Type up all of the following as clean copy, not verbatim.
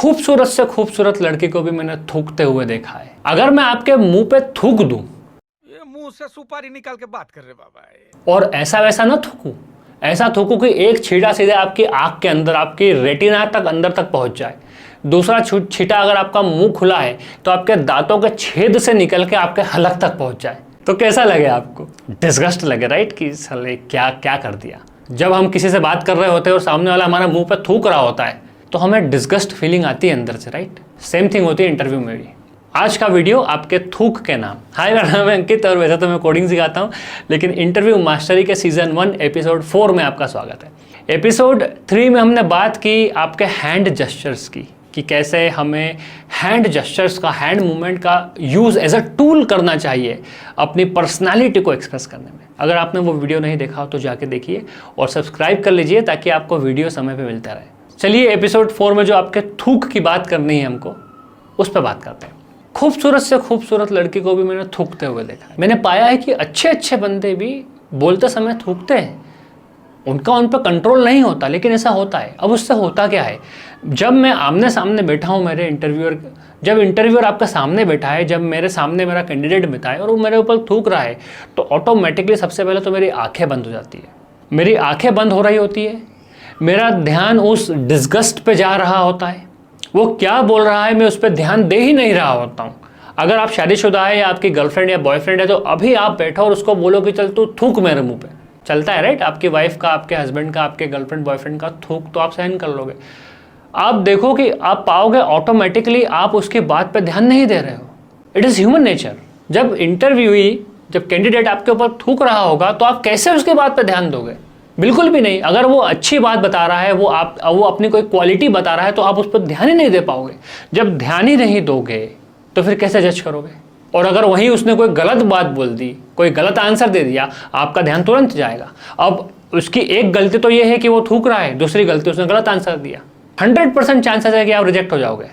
खूबसूरत से खूबसूरत लड़की को भी मैंने थूकते हुए देखा है। अगर मैं आपके मुंह पे थूक दूं, ये मुंह से सुपारी निकाल के बात कर रहे बाबा, और ऐसा वैसा ना थूकूं, ऐसा थूकूं कि एक छींटा सीधे आपकी आंख के अंदर, आपकी रेटिना तक अंदर तक पहुंच जाए। दूसरा छींटा अगर आपका मुंह खुला है तो आपके दांतों के छेद से निकल के आपके हलक तक पहुंच जाए, तो कैसा लगे आपको? डिस्गस्ट लगे, राइट? कि साले क्या क्या कर दिया। जब हम किसी से बात कर रहे होते हैं और सामने वाला हमारे मुंह पे थूक रहा होता है तो हमें डिस्गस्ट फीलिंग आती है अंदर से, राइट? सेम थिंग होती है इंटरव्यू में भी। आज का वीडियो आपके थूक के नाम। हाय, मेरा नाम है अंकित और वैसे तो मैं कोडिंग सिखाता हूँ, लेकिन इंटरव्यू मास्टरी के सीजन 1 एपिसोड 4 में आपका स्वागत है। एपिसोड 3 में हमने बात की आपके हैंड जेस्चर्स की, कि कैसे हमें हैंड जेस्चर्स का, हैंड मूवमेंट का यूज़ एज अ टूल करना चाहिए अपनी पर्सनालिटी को एक्सप्रेस करने में। अगर आपने वो वीडियो नहीं देखा हो तो जाके देखिए और सब्सक्राइब कर लीजिए ताकि आपको वीडियो समय पे मिलता रहे। चलिए एपिसोड 4 में जो आपके थूक की बात करनी है हमको, उस पर बात करते हैं। खूबसूरत से खूबसूरत लड़की को भी मैंने थूकते हुए देखा है। मैंने पाया है कि अच्छे अच्छे बंदे भी बोलते समय थूकते हैं, उनका उन पर कंट्रोल नहीं होता, लेकिन ऐसा होता है। अब उससे होता क्या है, जब मैं आमने सामने बैठा हूँ मेरे इंटरव्यूअर, जब इंटरव्यूअर आपके सामने बैठा है, जब मेरे सामने मेरा कैंडिडेट बैठा है और वो मेरे ऊपर थूक रहा है, तो ऑटोमेटिकली सबसे पहले तो मेरी आंखें बंद हो जाती है। मेरी आंखें बंद हो रही होती है, मेरा ध्यान उस डिस्गस्ट पे जा रहा होता है। वो क्या बोल रहा है मैं उस पर ध्यान दे ही नहीं रहा होता हूँ। अगर आप शादीशुदा है या आपकी गर्लफ्रेंड या बॉयफ्रेंड है तो अभी आप बैठो और उसको बोलो कि चल तू थूक मेरे मुंह पे। चलता है, राइट? आपकी वाइफ का, आपके हस्बैंड का, आपके गर्लफ्रेंड बॉयफ्रेंड का थूक तो आप सहन कर लोगे। आप देखो कि आप पाओगे ऑटोमेटिकली आप उसकी बात पे ध्यान नहीं दे रहे हो। It is human nature. जब इंटरव्यूई, जब कैंडिडेट आपके ऊपर थूक रहा होगा तो आप कैसे उसकी बात पे ध्यान दोगे? बिल्कुल भी नहीं। अगर वो अच्छी बात बता रहा है, वो अपनी कोई क्वालिटी बता रहा है तो आप उस पर ध्यान ही नहीं दे पाओगे। जब ध्यान ही नहीं दोगे तो फिर कैसे जज करोगे? और अगर वहीं उसने कोई गलत बात बोल दी, कोई गलत आंसर दे दिया, आपका ध्यान तुरंत जाएगा। अब उसकी एक गलती तो ये है कि वो थूक रहा है, दूसरी गलती उसने गलत आंसर दिया। 100% चांसेस है कि आप रिजेक्ट हो जाओगे।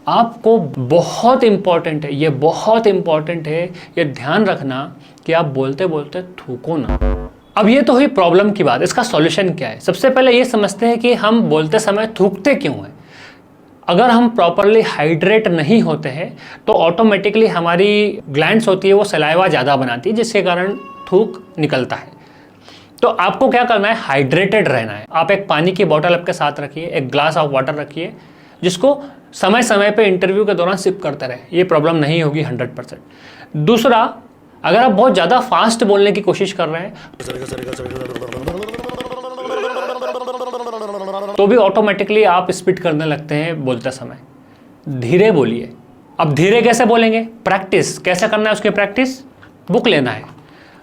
आपको बहुत इंपॉर्टेंट है, ये बहुत इंपॉर्टेंट है, ये ध्यान रखना कि आप बोलते बोलते थूको ना। अब ये तो हुई प्रॉब्लम की बात। इसका सॉल्यूशन क्या है? सबसे पहले ये समझते हैं कि हम बोलते समय थूकते क्यों हैं। अगर हम प्रॉपरली हाइड्रेट नहीं होते हैं तो ऑटोमेटिकली हमारी ग्लैंड्स होती है वो सलाइवा ज़्यादा बनाती है, जिसके कारण थूक निकलता है। तो आपको क्या करना है? हाइड्रेटेड रहना है। आप एक पानी की बोतल आपके साथ रखिए, एक ग्लास ऑफ वाटर रखिए, जिसको समय समय पे इंटरव्यू के दौरान सिप करते रहे। ये प्रॉब्लम नहीं होगी 100%। दूसरा, अगर आप बहुत ज़्यादा फास्ट बोलने की कोशिश कर रहे हैं तो भी ऑटोमेटिकली आप स्पीड करने लगते हैं बोलते समय। धीरे बोलिए। अब धीरे कैसे बोलेंगे? प्रैक्टिस कैसे करना है उसकी प्रैक्टिस? बुक लेना है।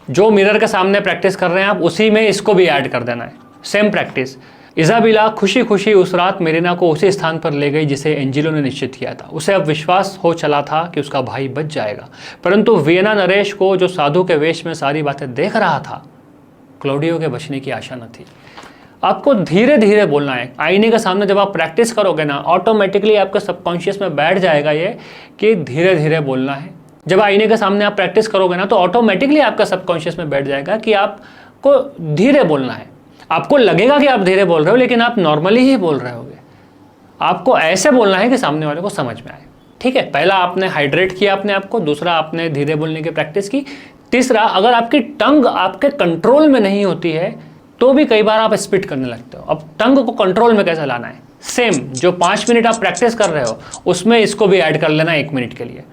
जो मिरर के सामने प्रैक्टिस कर रहे हैं आप, उसी में इसको भी ऐड कर देना है। Same practice. इजाबिला खुशी खुशी उस रात मेरिना को उसी स्थान पर ले गई जिसे एंजिलो ने निश्चित किया था। उसे अब विश्वास हो चला था कि उसका भाई बच जाएगा, परंतु वियना नरेश को, जो साधु के वेश में सारी बातें देख रहा था, क्लॉडियो के बचने की आशा न थी। आपको धीरे धीरे बोलना है। आईने के सामने जब आप प्रैक्टिस करोगे ना, ऑटोमेटिकली आपके सबकॉन्शियस में बैठ जाएगा ये कि धीरे धीरे बोलना है। जब आईने के सामने आप प्रैक्टिस करोगे ना तो ऑटोमेटिकली आपका सबकॉन्शियस में बैठ जाएगा कि आपको धीरे बोलना है। आपको लगेगा कि आप धीरे बोल रहे हो, लेकिन आप नॉर्मली ही बोल रहे होगे। आपको ऐसे बोलना है कि सामने वाले को समझ में आए। ठीक है? पहला आपने हाइड्रेट किया अपने आप को, दूसरा आपने धीरे बोलने की प्रैक्टिस की, तीसरा, अगर आपकी टंग आपके कंट्रोल में नहीं होती है तो भी कई बार आप स्पिट करने लगते हो। अब टंग को कंट्रोल में कैसे लाना है? सेम जो 5 मिनट आप प्रैक्टिस कर रहे हो उसमें इसको भी ऐड कर लेना 1 मिनट के लिए।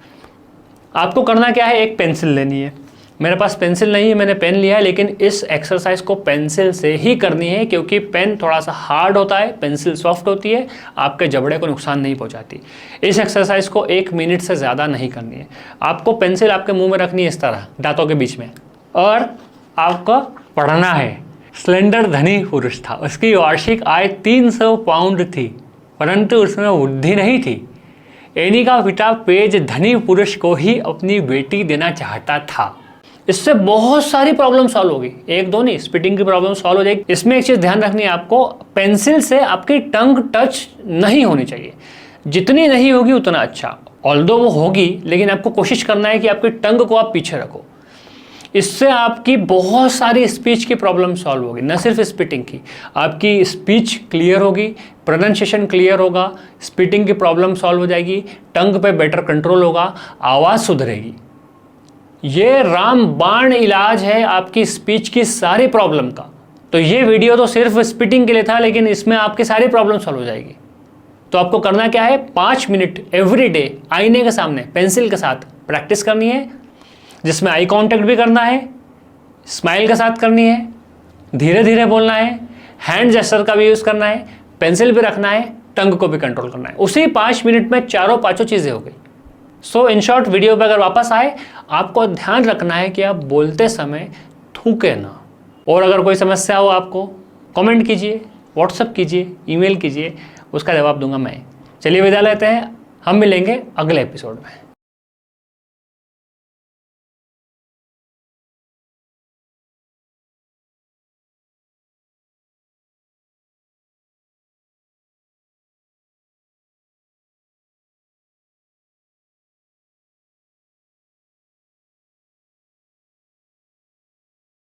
आपको करना क्या है? एक पेंसिल लेनी है। मेरे पास पेंसिल नहीं है, मैंने पेन लिया है, लेकिन इस एक्सरसाइज को पेंसिल से ही करनी है क्योंकि पेन थोड़ा सा हार्ड होता है, पेंसिल सॉफ्ट होती है, आपके जबड़े को नुकसान नहीं पहुंचाती। इस एक्सरसाइज को 1 मिनट से ज़्यादा नहीं करनी है। आपको पेंसिल आपके मुंह में रखनी है इस तरह, दांतों के बीच में, और आपको पढ़ना है। स्लेंडर धनी पुरुष था, उसकी वार्षिक आय 300 पाउंड थी, परंतु उसमें बुद्धि नहीं थी। एनी का पिता पेज धनी पुरुष को ही अपनी बेटी देना चाहता था। इससे बहुत सारी प्रॉब्लम सॉल्व होगी, एक दो नहीं, स्पिटिंग की प्रॉब्लम सॉल्व हो जाएगी। इसमें एक चीज़ ध्यान रखनी है आपको, पेंसिल से आपकी टंग टच नहीं होनी चाहिए। जितनी नहीं होगी उतना अच्छा। ऑल्दो वो होगी, लेकिन आपको कोशिश करना है कि आपकी टंग को आप पीछे रखो। इससे आपकी बहुत सारी स्पीच की प्रॉब्लम सॉल्व होगी, न सिर्फ स्पीटिंग की, आपकी स्पीच क्लियर होगी, प्रोनाउंसिएशन क्लियर होगा, स्पीटिंग की प्रॉब्लम सॉल्व हो जाएगी, टंग पे बेटर कंट्रोल होगा, आवाज़ सुधरेगी। ये रामबाण इलाज है आपकी स्पीच की सारी प्रॉब्लम का। तो ये वीडियो तो सिर्फ स्पीटिंग के लिए था, लेकिन इसमें आपकी सारी प्रॉब्लम सॉल्व हो जाएगी। तो आपको करना क्या है, 5 मिनट एवरी डे आईने के सामने पेंसिल के साथ प्रैक्टिस करनी है, जिसमें आई कांटेक्ट भी करना है, स्माइल के साथ करनी है, धीरे धीरे बोलना है, हैंड जेस्चर का भी यूज़ करना है, पेंसिल भी रखना है, टंग को भी कंट्रोल करना है। उसी 5 मिनट में चारों पांचों चीज़ें हो गई। सो इन शॉर्ट, वीडियो पे अगर वापस आए, आपको ध्यान रखना है कि आप बोलते समय थूके ना। और अगर कोई समस्या हो आपको, कमेंट कीजिए, व्हाट्सएप कीजिए, ईमेल कीजिए, उसका जवाब दूंगा मैं। चलिए विदा लेते हैं, हम मिलेंगे अगले एपिसोड में।